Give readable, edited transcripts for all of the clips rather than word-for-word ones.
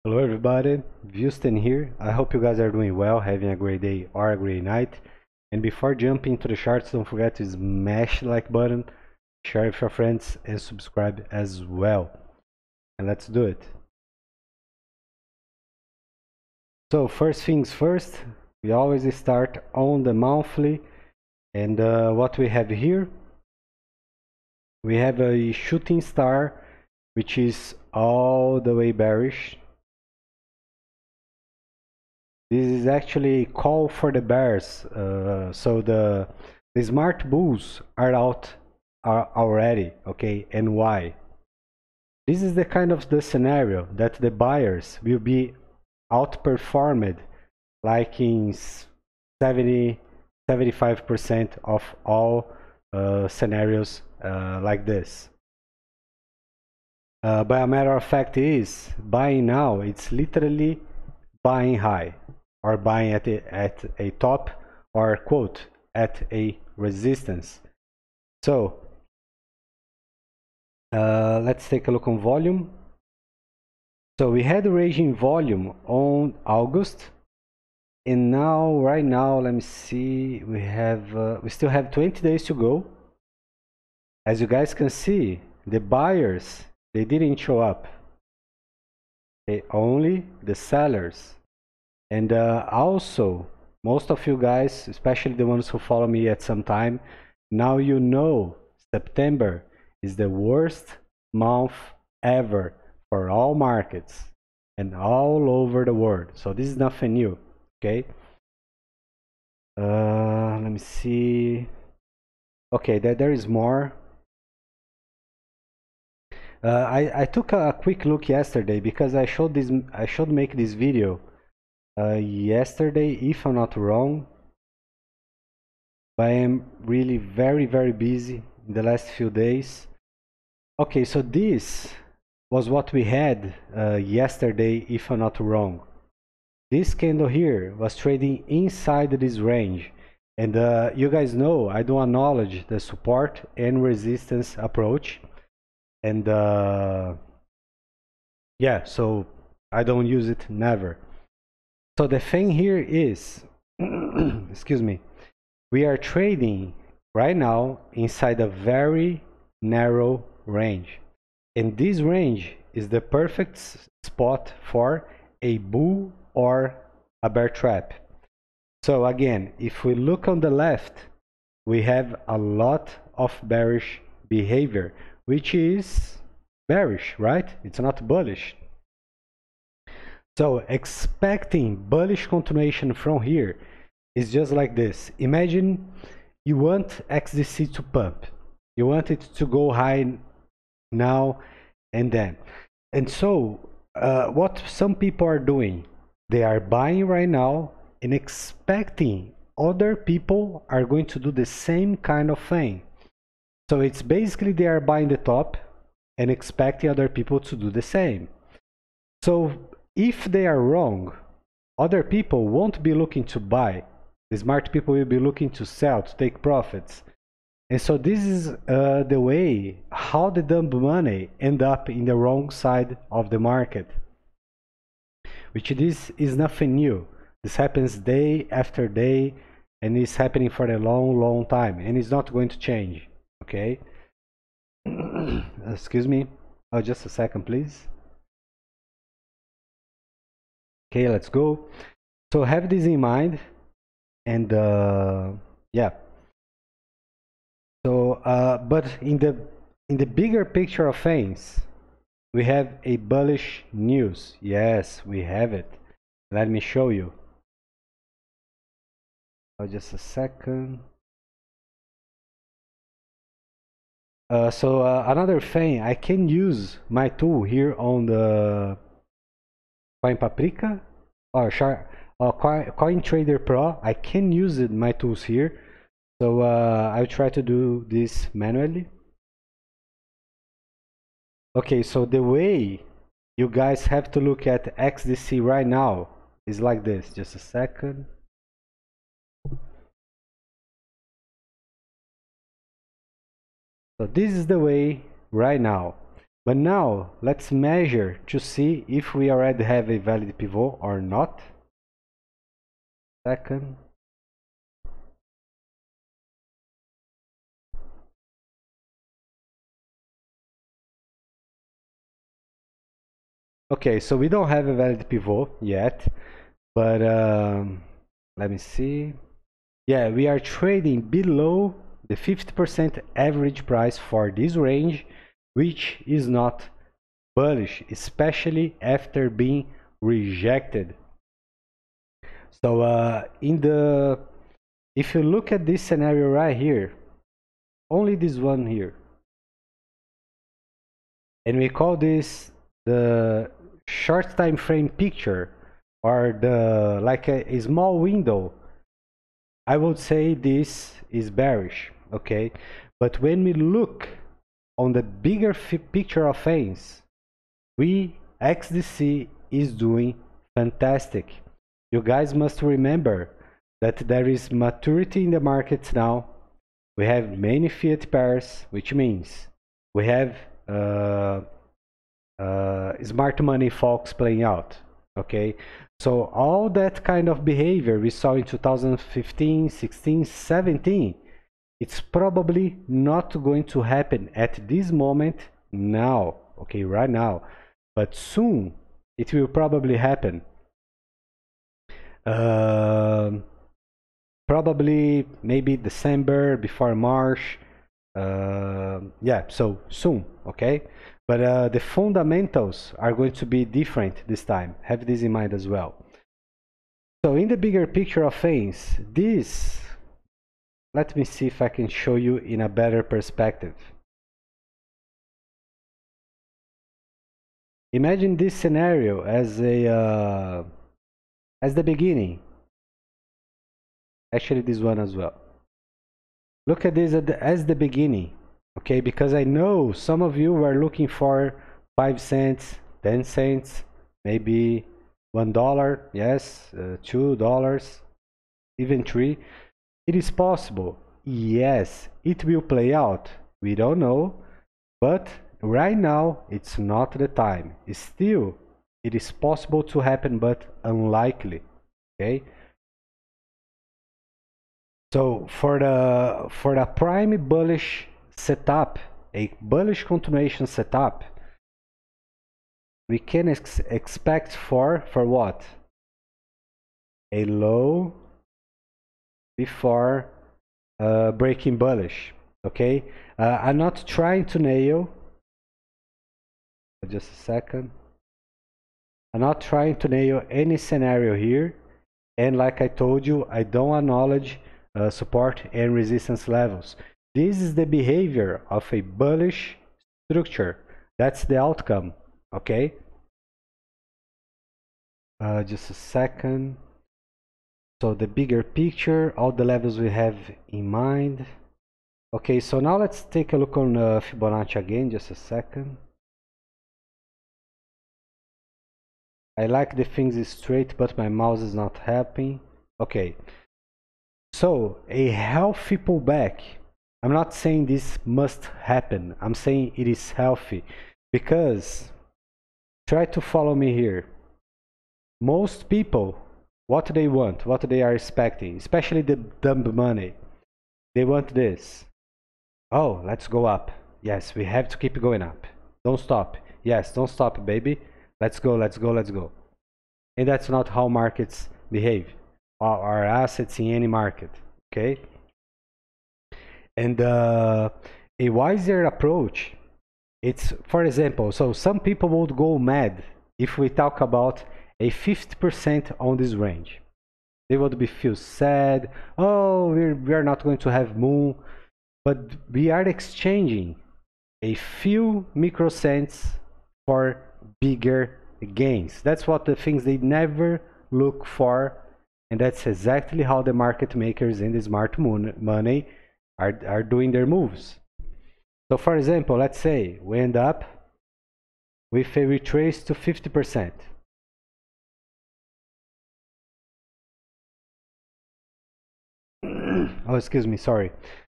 Hello everybody, Houston here. I hope you guys are doing well, having a great day or a great night. And before jumping into the charts, don't forget to smash the like button, share with your friends, and subscribe as well. And let's do it. So first things first, we always start on the monthly. And what we have here, we have a shooting star, which is all the way bearish. This is actually call for the bears. So the smart bulls are out already, okay? And why? This is the kind of the scenario that the buyers will be outperformed, like in 75% of all scenarios like this. But a matter of fact is, buying now, it's literally buying high, or buying at a top, or quote at a resistance. So let's take a look on volume. So we had raging volume on August, and now right now let me see, we still have 20 days to go. As you guys can see, the buyers, they didn't show up, okay, only the sellers. And also, most of you guys, especially the ones who follow me at some time, now you know September is the worst month ever for all markets and all over the world. So this is nothing new, okay? Let me see. Okay, there is more. I took a quick look yesterday because I should make this video yesterday, if I'm not wrong. But I am really very busy in the last few days. Okay, so this was what we had yesterday, if I'm not wrong. This candle here was trading inside this range. And you guys know I do acknowledge the support and resistance approach. And yeah, so I don't use it, never. So the thing here is, excuse me, we are trading right now inside a very narrow range. And this range is the perfect spot for a bull or a bear trap. So again, if we look on the left, we have a lot of bearish behavior, which is bearish, right? It's not bullish. So expecting bullish continuation from here is just like this. Imagine you want XDCE to pump. You want it to go high now and then. And so what some people are doing, they are buying right now and expecting other people are going to do the same kind of thing. So it's basically they are buying the top and expecting other people to do the same. So if they are wrong, other people won't be looking to buy. The smart people will be looking to sell, to take profits. And so this is the way how the dumb money end up in the wrong side of the market. Which this is nothing new. This happens day after day, and it's happening for a long time, and it's not going to change, okay? Excuse me. Oh, just a second, please. Okay, let's go. So have this in mind, and yeah. So, but in the bigger picture of things, we have a bullish news. Yes, we have it. Let me show you. Oh, just a second. So another thing, I can use my tool here on the Coin Paprika or Coin Trader Pro. I can use it, my tools here. So I'll try to do this manually. Okay, so the way you guys have to look at XDCE right now is like this. Just a second. So this is the way right now. But now let's measure to see if we already have a valid pivot or not. Second. Okay, so we don't have a valid pivot yet, but let me see. Yeah, we are trading below the 50% average price for this range, which is not bullish, especially after being rejected. So if you look at this scenario right here, only this one here, and we call this the short time frame picture, or the like a small window, I would say this is bearish, okay? But when we look on the bigger picture of things, XDC is doing fantastic. You guys must remember that there is maturity in the markets now. We have many fiat pairs, which means we have smart money folks playing out, okay? So all that kind of behavior we saw in 2015, 16, 17, it's probably not going to happen at this moment now, okay, right now. But soon it will probably happen. Probably maybe December, before March. Yeah, so soon, okay? But the fundamentals are going to be different this time. Have this in mind as well. So in the bigger picture of things, this, let me see if I can show you in a better perspective. Imagine this scenario as the beginning. Actually, this one as well. Look at this as the beginning, okay? Because I know some of you were looking for 5 cents, 10 cents, maybe $1, yes, $2, even 3. It is possible. Yes, it will play out. We don't know, but right now it's not the time. Still, it is possible to happen, but unlikely, okay? So for the prime bullish setup, a bullish continuation setup, we can expect for what? A low before breaking bullish. Okay, I'm not trying to nail. Just a second. I'm not trying to nail any scenario here, and like I told you, I don't acknowledge support and resistance levels. This is the behavior of a bullish structure. That's the outcome, okay? Just a second. So the bigger picture, all the levels we have in mind. Okay, so now let's take a look on Fibonacci again, just a second. I like the things straight, but my mouse is not helping. Okay, so a healthy pullback. I'm not saying this must happen. I'm saying it is healthy, because try to follow me here. Most people, what they want, what they are expecting, especially the dumb money, they want this. Oh, let's go up. Yes, we have to keep going up. Don't stop. Yes, don't stop, baby. Let's go, let's go, let's go. And that's not how markets behave, or assets in any market, okay? And a wiser approach, it's, for example, so some people would go mad if we talk about a 50% on this range. They would feel sad. Oh, we're not going to have moon. But we are exchanging a few microcents for bigger gains. That's what the things they never look for, and that's exactly how the market makers in the smart money are doing their moves. So for example, let's say we end up with a retrace to 50%. Oh, excuse me, sorry.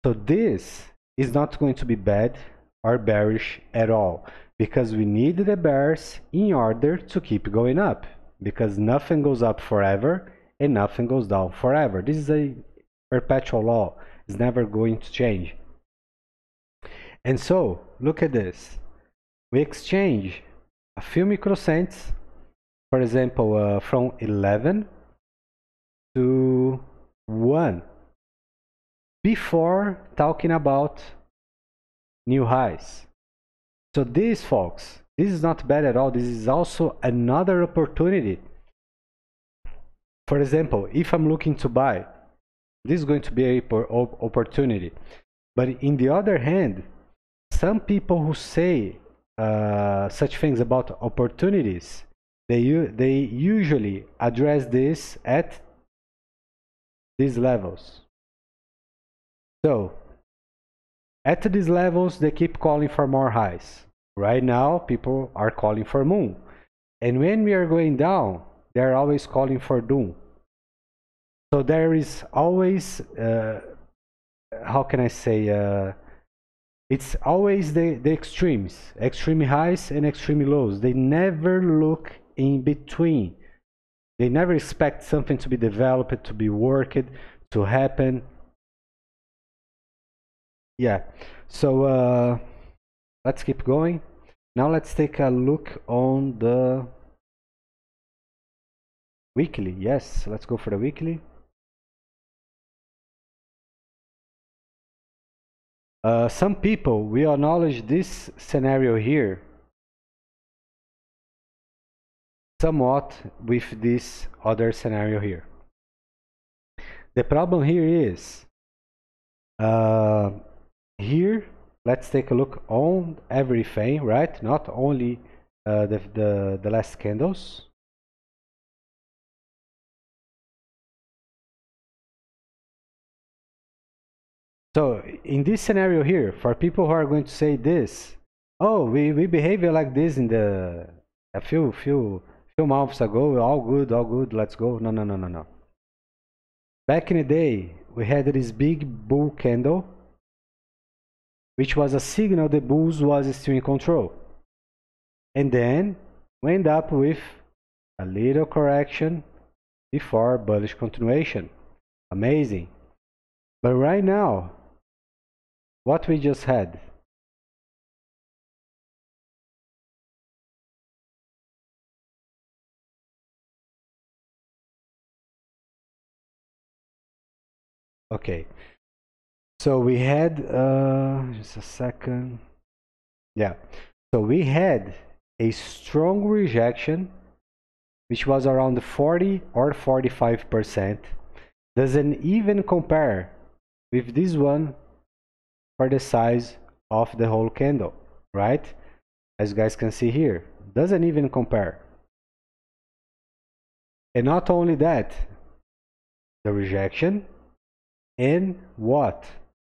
So this is not going to be bad or bearish at all, because we need the bears in order to keep going up, because nothing goes up forever and nothing goes down forever. This is a perpetual law. It's never going to change. And so, look at this. We exchange a few microcents, for example, from 11 to 1, before talking about new highs. So this, folks, this is not bad at all. This is also another opportunity. For example, if I'm looking to buy, this is going to be an opportunity. But in the other hand, some people who say such things about opportunities, they usually address this at these levels. So at these levels, they keep calling for more highs. Right now, people are calling for moon. And when we are going down, they're always calling for doom. So there is always, how can I say, it's always the extremes, extreme highs and extreme lows. They never look in between. They never expect something to be developed, to be worked, to happen. Yeah, so let's keep going. Now let's take a look on the weekly. Yes, let's go for the weekly. Some people will acknowledge this scenario here somewhat with this other scenario here. The problem here is here, let's take a look on everything, right? Not only the last candles. So in this scenario here, for people who are going to say this, oh, we behaved like this in a few months ago, all good, let's go. No. Back in the day, we had this big bull candle, which was a signal the bulls was still in control. And then we end up with a little correction before bullish continuation. Amazing. But right now, what we just had, okay, so we had just a second. Yeah, so we had a strong rejection, which was around 40 or 45%. Doesn't even compare with this one for the size of the whole candle, right? As you guys can see here, doesn't even compare. And not only that, the rejection and what?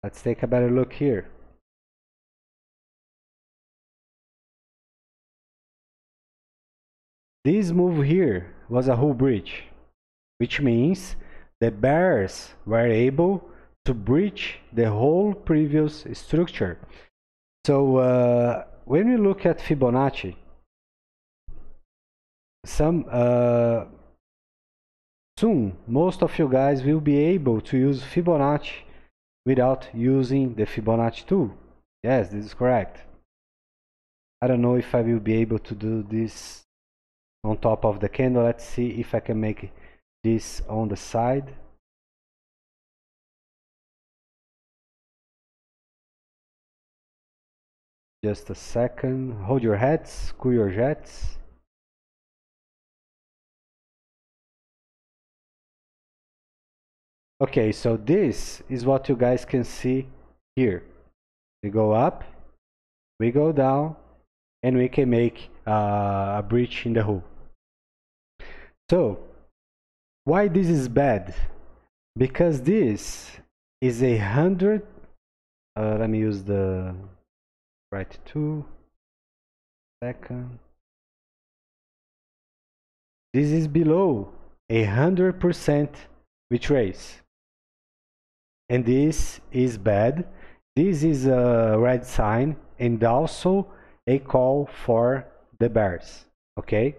Let's take a better look here. This move here was a hull breach, which means the bears were able to breach the whole previous structure. So when we look at Fibonacci, soon most of you guys will be able to use Fibonacci without using the Fibonacci tool. Yes, this is correct. I don't know if I will be able to do this on top of the candle. Let's see if I can make this on the side. Just a second. Hold your hats, cool your jets. Okay, so this is what you guys can see here. We go up, we go down, and we can make a breach in the hull. So why this is bad? Because this is 100. Let me use the right 2 second. This is below 100% retrace, and this is bad. This is a red sign, and also a call for the bears. Okay,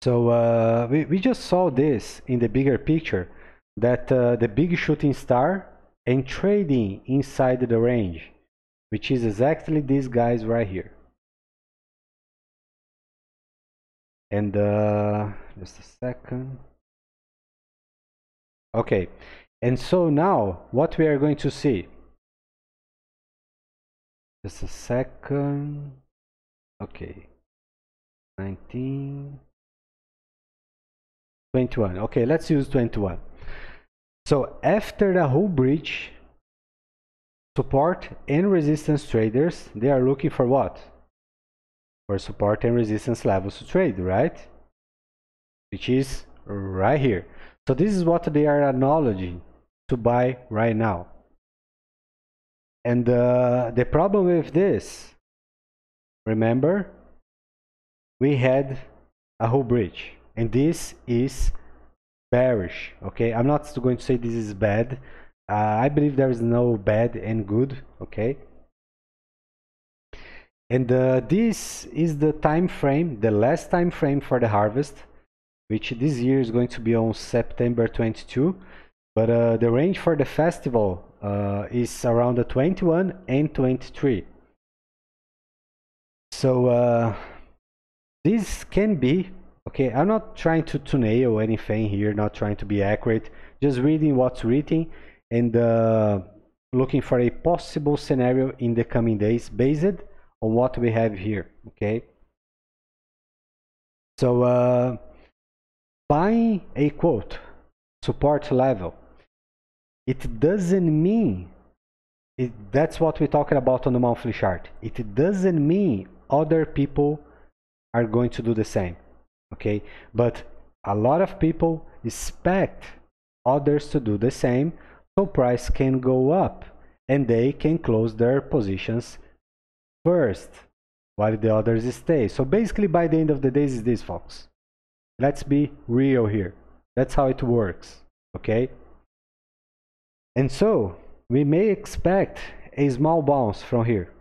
so we just saw this in the bigger picture, that the big shooting star and trading inside the range, which is exactly these guys right here. And just a second. Okay, and so now what we are going to see, just a second. Okay, 19, 21. Okay, let's use 21. So after the whole breach, support and resistance traders, they are looking for what? For support and resistance levels to trade, right? Which is right here. So this is what they are acknowledging to buy right now. And the problem with this, remember, we had a whole breach, and this is bearish. Okay, I'm not going to say this is bad. I believe there is no bad and good. Okay, and this is the time frame, the last time frame for the harvest, which this year is going to be on September 22. But the range for the festival is around the 21 and 23. So this can be, okay, I'm not trying to nail anything here, not trying to be accurate, just reading what's written and looking for a possible scenario in the coming days based on what we have here, okay? So buying a quote support level, it doesn't mean that's what we're talking about on the monthly chart. It doesn't mean other people are going to do the same, okay? But a lot of people expect others to do the same, so price can go up and they can close their positions first while the others stay. So basically by the end of the day is this, folks. Let's be real here. That's how it works, okay? And so we may expect a small bounce from here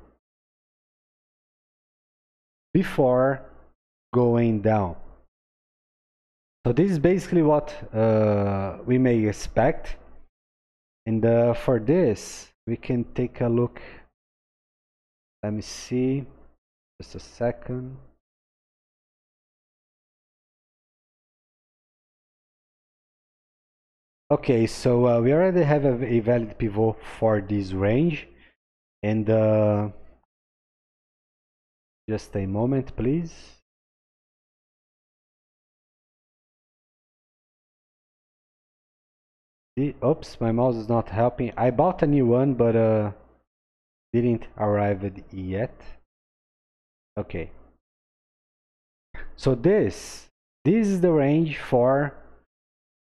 before going down. So this is basically what we may expect. And for this, we can take a look. Let me see, just a second. Okay, so we already have a valid pivot for this range. And just a moment, please. Oops, my mouse is not helping. I bought a new one, but didn't arrive it yet. Okay. So this is the range for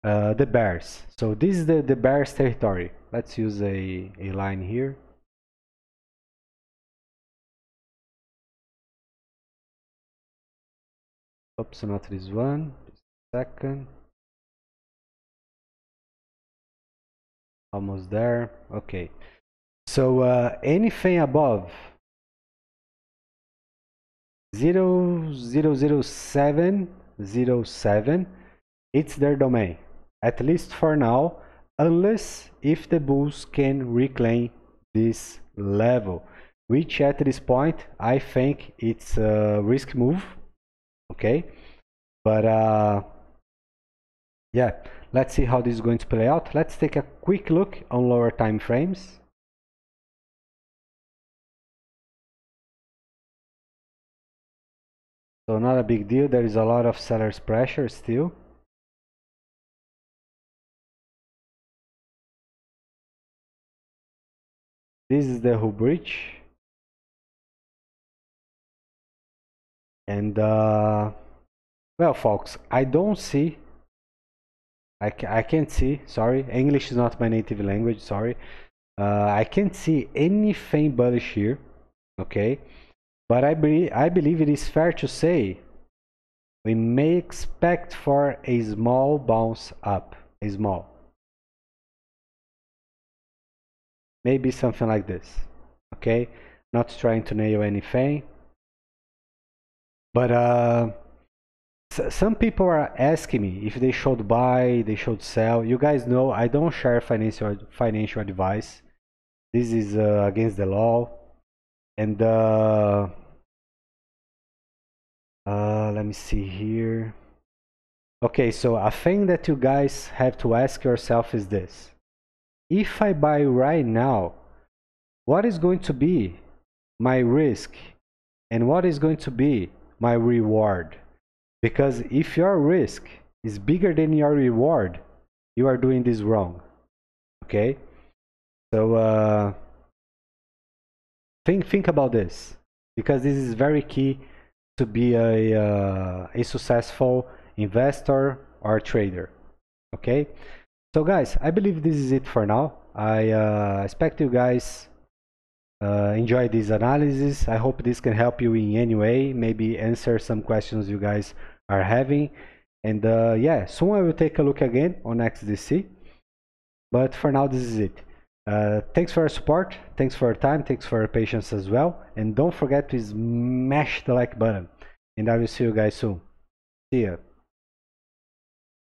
the bears. So this is the bears territory. Let's use a line here. Oops, not this one. Just a second. Almost there. Okay. So anything above 0.00707, it's their domain, at least for now, unless if the bulls can reclaim this level, which at this point I think it's a risk move, okay? But yeah, let's see how this is going to play out. Let's take a quick look on lower time frames. So not a big deal, there is a lot of seller's pressure still. This is the whole breach. And well, folks, I don't see, I can't see, sorry, English is not my native language, sorry. I can't see anything bullish here, okay? But I believe it is fair to say we may expect for a small bounce up, a small. Maybe something like this, okay? not trying to nail anything. But some people are asking me if they should buy, they should sell. You guys know I don't share financial advice. This is against the law. And let me see here. Okay, so a thing that you guys have to ask yourself is this. If I buy right now, what is going to be my risk and what is going to be my reward? Because if your risk is bigger than your reward, you are doing this wrong. Okay? So think about this, because this is very key to be a successful investor or trader. Okay? So guys, I believe this is it for now. I expect you guys enjoy this analysis. I hope this can help you in any way, maybe answer some questions you guys are having. And yeah, soon I will take a look again on XDC. But for now, this is it. Thanks for your support, thanks for your time, thanks for your patience as well. And don't forget to smash the like button. And I will see you guys soon. See ya.